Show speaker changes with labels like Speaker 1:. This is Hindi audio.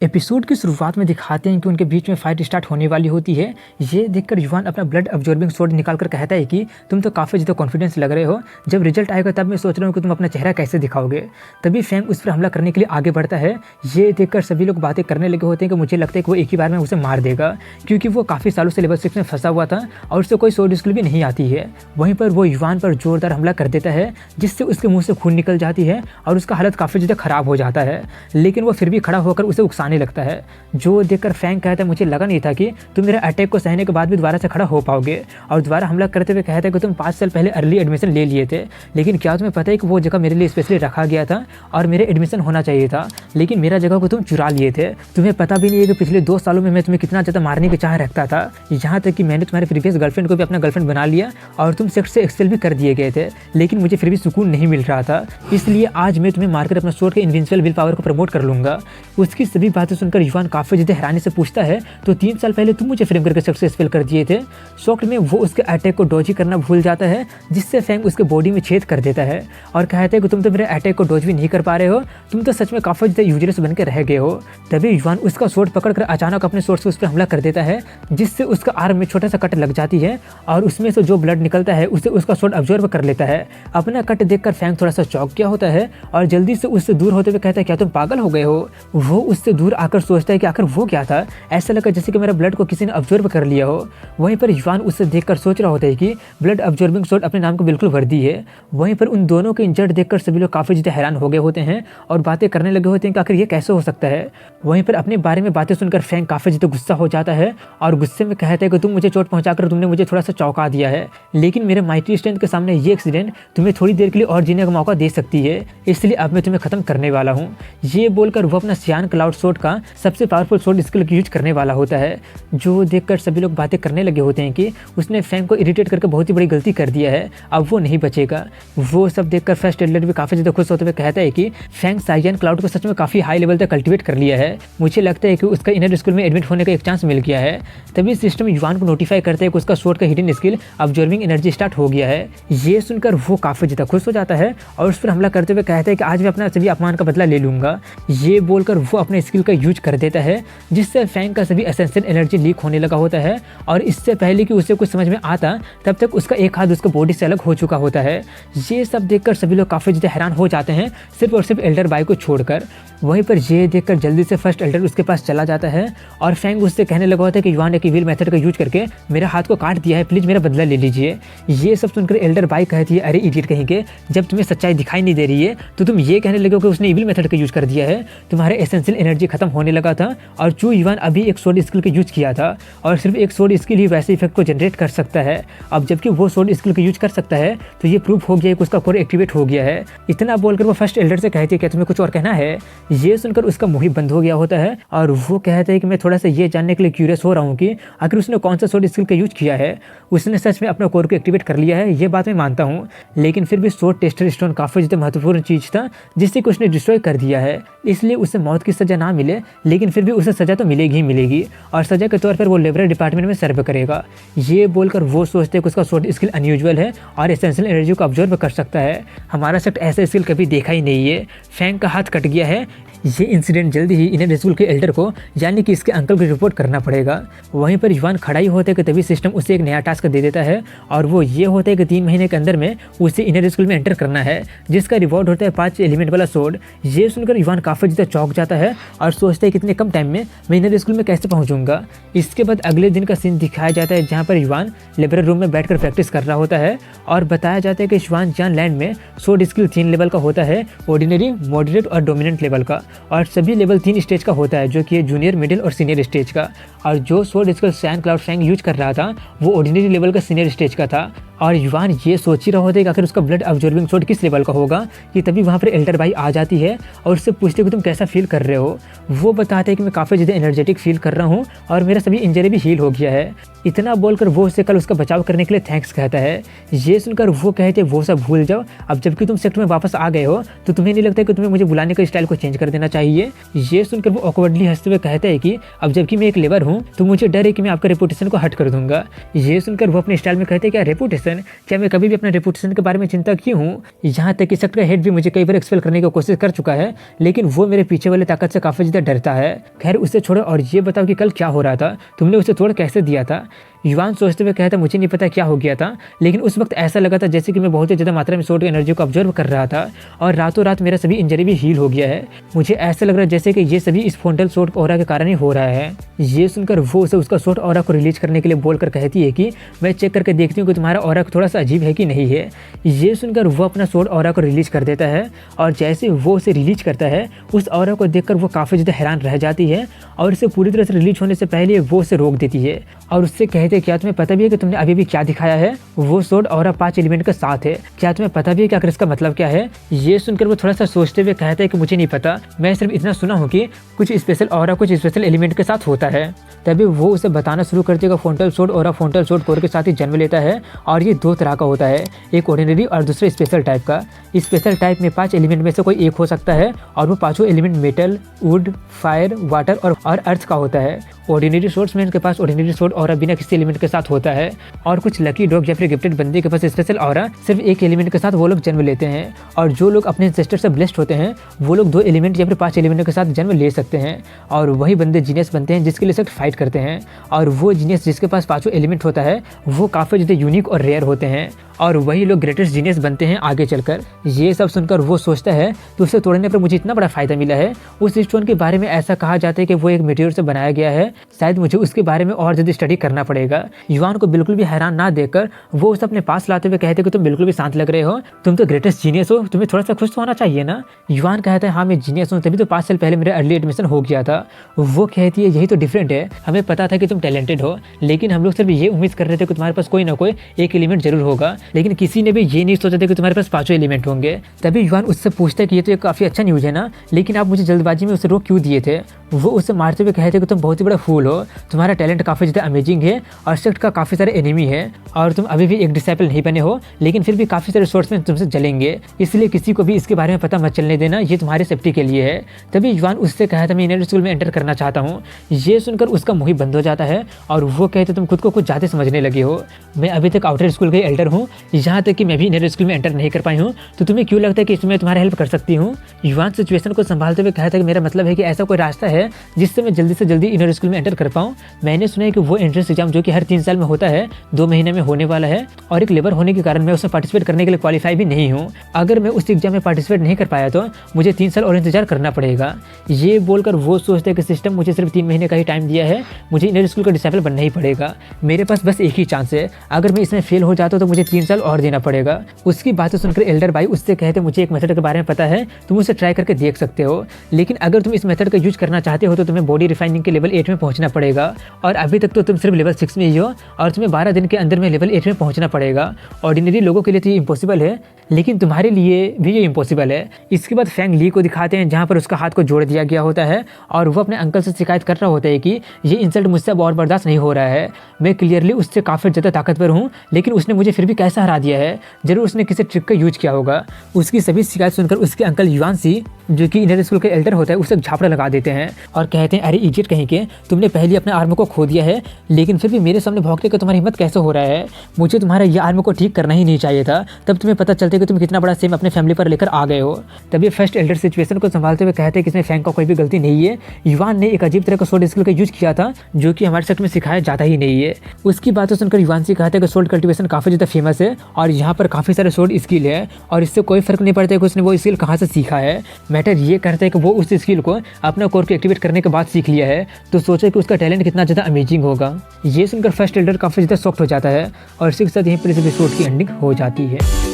Speaker 1: एपिसोड की शुरुआत में दिखाते हैं कि उनके बीच में फाइट स्टार्ट होने वाली होती है। ये देखकर युवान अपना ब्लड अब्जॉर्बिंग स्वॉर्ड निकाल कर कहता है कि तुम तो काफ़ी ज़्यादा कॉन्फिडेंस लग रहे हो, जब रिजल्ट आएगा तब मैं सोच रहा हूँ कि तुम अपना चेहरा कैसे दिखाओगे। तभी फैंग उस पर हमला करने के लिए आगे बढ़ता है। ये देखकर सभी लोग बातें करने लगे होते हैं कि मुझे लगता है कि वो एक ही बार में उसे मार देगा, क्योंकि वो काफ़ी सालों से लेवल 6 में फंसा हुआ था और उससे कोई स्वॉर्ड स्किल भी नहीं आती है। वहीं पर वो युवान पर जोरदार हमला कर देता है, जिससे उसके मुँह से खून निकल जाती है और उसका हालत काफ़ी ज़्यादा खराब हो जाता है। लेकिन वो फिर भी खड़ा होकर उसे उकसाने लगता है, जो देखकर फैंग कहता है मुझे लगा नहीं था कि तुम मेरे अटैक को सहने के बाद भी दोबारा से खड़ा हो पाओगे। और दोबारा हमला करते हुए कहता है कि तुम 5 साल पहले अर्ली एडमिशन ले लिए थे, लेकिन क्या तुम्हें पता है कि वो जगह मेरे लिए स्पेशली रखा गया था और मेरे एडमिशन होना चाहिए था, लेकिन मेरा जगह को तुम चुरा लिए थे। तुम्हें पता भी नहीं है कि पिछले 2 सालों में मैं तुम्हें कितना ज़्यादा मारने की चाह रखता था, यहाँ तक कि मैंने तुम्हारे प्रीवियस गर्लफ्रेंड को भी अपना गर्लफ्रेंड बना लिया और तुम सेक्स से एक्सपेल भी कर दिए गए थे, लेकिन मुझे फिर भी सुकून नहीं मिल रहा था। इसलिए आज मैं तुम्हें मारकर अपना स्वॉर्ड के इनविंसिबल विल पावर को प्रमोट कर लूंगा। उसकी सभी बातें सुनकर युवान काफ़ी ज़्यादा हैरानी से पूछता है, तो 3 साल पहले तुम मुझे फ्रेम करके सक्सेसफुल कर दिए थे। शॉक्ड में वो उसके अटैक को डॉज ही करना भूल जाता है, जिससे फैंग उसके बॉडी में छेद कर देता है और कहता है कि तुम तो मेरे अटैक को डॉज भी नहीं कर पा रहे हो, तुम तो सच में काफ़ी ज़्यादा यूजलेस बन के रह गए हो। तभी युवान उसका स्वॉर्ड पकड़कर अचानक अपने स्वॉर्ड से उस पर हमला कर देता है, जिससे उसका आर्म में छोटा सा कट लग जाती है और उसमें से जो ब्लड निकलता है उसे उसका स्वॉर्ड अब्जॉर्ब कर लेता है। अपना कट देखकर फैंग थोड़ा सा चौंक गया होता है और जल्दी से उससे दूर होते हुए कहता है क्या तुम पागल हो गए हो। वो उससे दूर आकर सोचता है कि आखिर वो क्या था, ऐसा लगा जैसे कि मेरा ब्लड को किसी ने अब्जॉर्ब कर लिया हो। वहीं पर युवान उससे देखकर सोच रहा होता है कि ब्लड अब्जॉर्बिंग स्वॉर्ड अपने नाम को बिल्कुल वर्दी है। वहीं पर उन दोनों के इंजर्ड देखकर सभी लोग काफ़ी ज़्यादा हैरान हो गए होते हैं और बातें करने लगे होते हैं कि आखिर ये कैसे हो सकता है। वहीं पर अपने बारे में बातें सुनकर फैंग काफ़ी ज़्यादा गुस्सा हो जाता है और गुस्से में कहता है कि तुम मुझे चोट पहुंचाकर तुमने मुझे थोड़ा सा चौंका दिया है, लेकिन मेरे माइटी स्ट्रेंथ के सामने ये एक्सीडेंट तुम्हें थोड़ी देर के लिए और जीने का मौका दे सकती है, इसलिए अब मैं तुम्हें खत्म करने वाला हूँ। ये बोलकर वो अपना सियान क्लाउड स्वॉर्ड का सबसे पावरफुल स्वॉर्ड स्किल यूज करने वाला होता है, जो देखकर सभी लोग बातें करने लगे होते हैं कि उसने फैंग को इरिटेट करके बहुत ही बड़ी गलती कर दिया है, अब वो नहीं बचेगा। वो सब देखकर फर्स्ट एल्डर भी काफ़ी ज़्यादा खुश होते हुए कहता है कि फैंग साइयन क्लाउड को सच में काफ़ी हाई लेवल तक कल्टिवेट कर लिया है, मुझे लगता है कि उसका इनर स्कूल में एडमिट होने का एक चांस मिल गया है। तभी सिस्टम युवान को नोटिफाई करते हैं कि उसका स्वॉर्ड का hidden skill absorbing energy start हो गया है। ये सुनकर वो काफ़ी ज़्यादा खुश हो जाता है और उस पर हमला करते हुए कहता है कि आज मैं अपना सभी अपमान का बदला ले लूँगा। ये बोलकर वो अपने स्किल का यूज कर देता है, जिससे फैंग का सभी एसेंशियल एनर्जी लीक होने लगा होता है और इससे पहले कि उसे कुछ समझ में आता तब तक उसका एक हाथ उसका बॉडी से अलग हो चुका होता है। ये सब देखकर सभी लोग काफ़ी ज़्यादा हैरान हो जाते हैं, सिर्फ और सिर्फ एल्डर बाई को छोड़कर। वहीं पर ये देखकर जल्दी से फर्स्ट एल्डर उसके पास चला जाता है और फैंग उससे कहने लगा होता है कि युवान ने विल मेथड का यूज करके मेरा हाथ को काट दिया है, प्लीज़ मेरा बदला ले लीजिए। ये सब सुनकर एल्डर बाई कहती है, अरे इडियट कहीं के, जब तुम्हें सच्चाई दिखाई नहीं दे रही है तो तुम ये कहने लगे हो कि उसने विल मेथड का यूज कर दिया है, तुम्हारे एसेंशियल एनर्जी खत्म होने लगा था और चू युवान अभी एक स्वॉर्ड स्किल का यूज किया था और सिर्फ एक स्वॉर्ड स्किल ही वैसे इफेक्ट को जनरेट कर सकता है। अब जबकि वो स्वॉर्ड स्किल का यूज कर सकता है तो ये प्रूफ हो गया है कि उसका कोर एक्टिवेट हो गया है। इतना बोलकर वो फर्स्ट एल्डर से कहती है क्या तुम्हें कुछ और कहना है। ये सुनकर उसका मुंह ही बंद हो गया होता है और वो कहता है कि मैं थोड़ा सा ये जानने के लिए क्यूरियस हो रहा हूँ कि आखिर उसने कौन सा स्वॉर्ड स्किल का यूज किया है। उसने सच में अपना कोर को एक्टिवेट कर लिया है, ये बात मैं मानता हूँ, लेकिन फिर भी स्वॉर्ड टेस्टर स्टोन काफ़ी ज़्यादा महत्वपूर्ण चीज़ था जिससे कि उसने डिस्ट्रॉय कर दिया है, इसलिए उसे मौत की सज़ा ना मिले लेकिन फिर भी उसे सज़ा तो मिलेगी ही मिलेगी और सज़ा के तौर पर वो लेबरल डिपार्टमेंट में सर्व करेगा। ये बोलकर वो सोचते हैं कि उसका स्वॉर्ड स्किल अनयूजुअल है और एसेंशियल एनर्जी को अब्जॉर्ब कर सकता है। हमारा सेक्ट ऐसा स्किल कभी देखा ही नहीं है। फैंग का हाथ कट गया है। ये इंसिडेंट जल्दी ही इनर स्कूल के एल्डर को यानी कि इसके अंकल को रिपोर्ट करना पड़ेगा। वहीं पर युवान खड़ा ही होता है कि तभी सिस्टम उसे एक नया टास्क दे देता है और वो ये होता है कि 3 महीने के अंदर में उसे इनर स्कूल में एंटर करना है, जिसका रिवॉर्ड होता है 5 एलिमेंट वाला स्वॉर्ड। ये सुनकर युवान काफ़ी ज़्यादा चौंक जाता है और सोचता है कि इतने कम टाइम में मैं इनर स्कूल में कैसे पहुँचूंगा। इसके बाद अगले दिन का सीन दिखाया जाता है जहाँ पर युवान लाइब्रेरी रूम में बैठकर प्रैक्टिस कर रहा होता है और बताया जाता है कि युवान जान लैंड में स्वॉर्ड स्किल 3 लेवल का होता है, ऑर्डिनरी, मॉडरेट और डोमिनेंट लेवल का, और सभी लेवल 3 स्टेज का होता है जो कि जूनियर, मिडिल और सीनियर स्टेज का। और जो स्वॉर्ड स्किल सैन क्लाउड फैंग यूज कर रहा था वो ऑर्डिनरी लेवल का सीनियर स्टेज का था और युवान ये सोच ही रहा होता है कि आखिर उसका ब्लड अब्जॉर्बिंग स्वॉर्ड किस लेवल का होगा कि तभी वहाँ पर एल्डर बाई आ जाती है और उससे पूछते कि तुम कैसा फील कर रहे हो। वो बताते हैं कि मैं काफ़ी ज़्यादा एनर्जेटिक फील कर रहा हूँ और मेरा सभी इंजरी भी हील हो गया है। इतना बोलकर वो उससे कल उसका बचाव करने के लिए थैंक्स कहता है। ये सुनकर वो कहते वो सब भूल जाओ, अब जबकि तुम सेक्टर में वापस आ गए हो तो तुम्हें नहीं लगता कि तुम्हें मुझे बुलाने का स्टाइल को चेंज कर देना चाहिए। ये सुनकर वो ऑकवर्डली हंसते हुए कहता है कि अब जबकि मैं एक लेबर हूँ तो मुझे डर है कि मैं आपका रेपुटेशन को हट कर दूंगा। ये सुनकर वो अपने स्टाइल में कहते हैं क्या रेपुटेशन रेपुटेशन, क्या मैं कभी भी अपने रेपुटेशन के बारे में चिंता की हूँ? यहाँ तक कि सेक्टर का हेड भी मुझे कई बार एक्सपेल करने की कोशिश कर चुका है, लेकिन वो मेरे पीछे वाले ताकत से काफ़ी ज़्यादा डरता है। खैर उससे छोड़ो और ये बताओ कि कल क्या हो रहा था, तुमने उसे तोड़ कैसे दिया था? युवान सोचते हुए कहता मुझे नहीं पता क्या हो गया था, लेकिन उस वक्त ऐसा लगा था जैसे कि मैं बहुत ही ज़्यादा मात्रा में सोर्ड की एनर्जी को ऑब्जर्व कर रहा था और रातों रात मेरा सभी इंजरी भी हील हो गया है। मुझे ऐसा लग रहा है जैसे कि ये सभी इस फोंटल सोर्ड ऑरा के कारण ही हो रहा है। ये सुनकर वो उसे उसका सोर्ड ऑरा को रिलीज करने के लिए बोलकर कहती है कि मैं चेक करके देखती हूँ कि तुम्हारा ऑरा थोड़ा सा अजीब है कि नहीं है। ये सुनकर वो अपना सोर्ड ऑरा को रिलीज कर देता है और जैसे वो उसे रिलीज करता है उस ऑरा को देखकर वो काफ़ी ज़्यादा हैरान रह जाती है और इसे पूरी तरह से रिलीज होने से पहले वो उसे रोक देती है और उससे कहते क्या तुम्हें पता भी है कि तुमने अभी भी क्या दिखाया है? वो सोर्ड ऑरा 5 एलिमेंट के साथ है, क्या तुम्हें पता भी है कि आखिर इसका मतलब क्या है? ये सुनकर वो थोड़ा सा सोचते हुए कहता है कि मुझे नहीं पता, मैं सिर्फ इतना सुना हूँ कि कुछ स्पेशल ऑरा कुछ स्पेशल एलिमेंट के साथ होता है। तभी वो उसे बताना शुरू करते हैं कि फोंटल सोर्ड ऑरा फोंटल सोर्ड कोर के साथ ही जन्म लेता है और ये 2 तरह का होता है, एक ऑर्डिनरी और दूसरे स्पेशल टाइप का। स्पेशल टाइप में 5 एलिमेंट में से कोई एक हो सकता है और वो 5 element metal, would, fire, water और अर्थ का होता है। ऑर्डिनरी सोर्ड्समैन के पास ऑर्डिनरी सोर्ड ऑरा बिना किसी एलिमेंट के साथ होता है और कुछ लकी डॉग या फिर गिफ्टेड बंदे के पास स्पेशल ऑरा सिर्फ एक एलिमेंट के साथ वो लोग जन्म लेते हैं। और जो लोग अपने एंसेस्टर से ब्लेस्ड होते हैं वो लोग 2 एलिमेंट या फिर 5 एलिमेंट के साथ जन्म ले सकते हैं और वही बंदे जीनियस बनते हैं जिसके लिए सिर्फ फाइट करते हैं। और वो जीनियस जिसके पास 5 एलिमेंट होता है वो काफ़ी ज़्यादा यूनिक और रेयर होते हैं और वही लोग ग्रेटेस्ट जीनियस बनते हैं आगे चलकर। ये सब सुनकर वो सोचता है तो उसे तोड़ने पर मुझे इतना बड़ा फ़ायदा मिला है। उस स्टोन के बारे में ऐसा कहा जाता है कि वो एक मेटेरियल से बनाया गया है, शायद मुझे उसके बारे में और ज़्यादा स्टडी करना पड़ेगा। युवान को बिल्कुल भी हैरान ना देखकर वो उसे अपने पास लाते हुए कहते कि तुम बिल्कुल भी शांत लग रहे हो, तुम तो ग्रेटेस्ट जीनियस हो, तुम्हें थोड़ा सा खुश तो होना चाहिए ना। युवान कहता है हाँ मैं जीनियस हूँ, तभी तो 5 साल पहले मेरा अर्ली एडमिशन हो गया था। वो कहती है यही तो डिफरेंट है, हमें पता था कि तुम टैलेंटेड हो लेकिन हम लोग सिर्फ ये उम्मीद कर रहे थे कि तुम्हारे पास कोई ना कोई एक एलिमेंट जरूर होगा, लेकिन किसी ने भी ये नहीं सोचा था कि तुम्हारे पास 5 एलिमेंट होंगे। तभी युवान उससे पूछता है कि ये तो एक काफ़ी अच्छा न्यूज़ है ना, लेकिन आप मुझे जल्दबाजी में उसे रोक क्यों दिए थे? वो उसे मारते हुए कहते कि तुम बहुत ही बड़ा फूल हो, तुम्हारा टैलेंट काफ़ी ज़्यादा अमेजिंग है और सेक्ट का काफ़ी सारे एनिमी है और तुम अभी भी एक डिसाइपल नहीं बने हो, लेकिन फिर भी काफ़ी सारे सोर्स में तुमसे जलेंगे, इसलिए किसी को भी इसके बारे में पता मत चलने देना, ये तुम्हारी सेफ्टी के लिए है। तभी युवान उससे कहा था मैं इंडियन स्कूल में एंटर करना चाहता हूँ। ये सुनकर उसका मुँह ही बंद हो जाता है और वो कहते तुम खुद को कुछ ज़्यादा समझने लगे हो, मैं अभी तक आउटर स्कूल का एल्डर हूँ, यहाँ तक कि मैं भी इंडियन स्कूल में एंटर नहीं कर पाई हूँ, तो तुम्हें क्यों लगता है कि इसमें तुम्हारा हेल्प कर सकती हूँ? युवान सिचुएशन को संभालते हुए कहता है कि मेरा मतलब है कि ऐसा कोई रास्ता है जिससे मैं जल्दी से जल्दी इंडियन स्कूल में एंटर कर पाऊँ। मैंने सुना है कि वो एंट्रेंस एग्जाम जो कि हर 3 साल में होता है 2 महीने में होने वाला है और एक लेबर होने के कारण मैं उसमें पार्टिसिपेट करने के लिए क्वालिफाई भी नहीं हूँ। अगर मैं उस एग्जाम में पार्टिसिपेट नहीं कर पाया तो मुझे 3 साल और इंतजार करना पड़ेगा। ये बोलकर वो सोचते हैं कि सिस्टम मुझे सिर्फ 3 महीने का ही टाइम दिया है, मुझे इंडियन स्कूल का डिसाइपल बनना ही पड़ेगा, मेरे पास बस एक ही चांस है, अगर मैं इसमें फेल हो जाता तो मुझे 3 साल और देना पड़ेगा। उसकी बातें सुनकर एल्डर भाई उससे कहते मुझे एक मेथड के बारे में पता है, तुम उसे ट्राई करके देख सकते हो, लेकिन अगर तुम इस मेथड का यूज करना चाहते हो तो तुम्हें बॉडी रिफाइनिंग के लेवल 8 में पहुंचना पड़ेगा और अभी तक तो तुम सिर्फ लेवल 6 में ही हो और तुम्हें 12 दिन के अंदर में लेवल 8 में पहुंचना पड़ेगा। ऑर्डिनरी लोगों के लिए तो ये इम्पॉसिबल है, लेकिन तुम्हारे लिए भी ये इम्पॉसिबल है। इसके बाद फैंग ली को दिखाते हैं जहाँ पर उसका हाथ को जोड़ दिया गया होता है और वो अपने अंकल से शिकायत कर रहा होता है कि ये इंसल्ट मुझसे अब और बर्दाश्त नहीं हो रहा है, मैं क्लियरली उससे काफ़ी ज़्यादा ताकतवर हूँ, लेकिन उसने मुझे फिर भी कैसे हरा दिया है, जरूर उसने किसी ट्रिक का यूज किया होगा। उसकी सभी शिकायत सुनकर उसके अंकल युवान सी जो कि इंडियन स्कूल के एल्डर होता है उसे झापड़ा लगा देते हैं और कहते हैं अरे इडियट कहीं के, तुमने पहले अपने आर्म को खो दिया है लेकिन फिर भी मेरे सामने भौंकने का तुम्हारी हिम्मत कैसे हो रहा है? मुझे तुम्हारा ये आर्म को ठीक करना ही नहीं चाहिए था, तब तुम्हें पता चलता कि तुम कितना बड़ा सेम अपने फैमिली पर लेकर आ गए हो। तभी फर्स्ट एल्डर सिचुएशन को संभालते हुए कहते हैं कि इसमें फैंग का कोई भी गलती नहीं है, युवान ने एक अजीब तरह का सोल्ड स्किल का यूज किया था जो कि हमारे सेक्ट में सिखाया जाता ही नहीं है। उसकी बातों सुनकर युवान से कहते हैं कि सोल्ड कल्टिवेशन काफ़ी ज़्यादा फेमस है और यहाँ पर काफ़ी सारे सोल्ड स्किल है और इससे कोई फर्क नहीं पड़ता कि उसने वो स्किल कहाँ से सीखा है। मैटर ये करता है कि वो उस स्किल को अपना कोर को एक्टिवेट करने के बाद सीख लिया है, तो सोचे कि उसका टैलेंट कितना ज़्यादा अमेजिंग होगा। ये सुनकर फर्स्ट एल्डर काफ़ी ज़्यादा शॉक्ड हो जाता है और इसी के साथ यहीं पर इस एपिसोड की एंडिंग हो जाती है।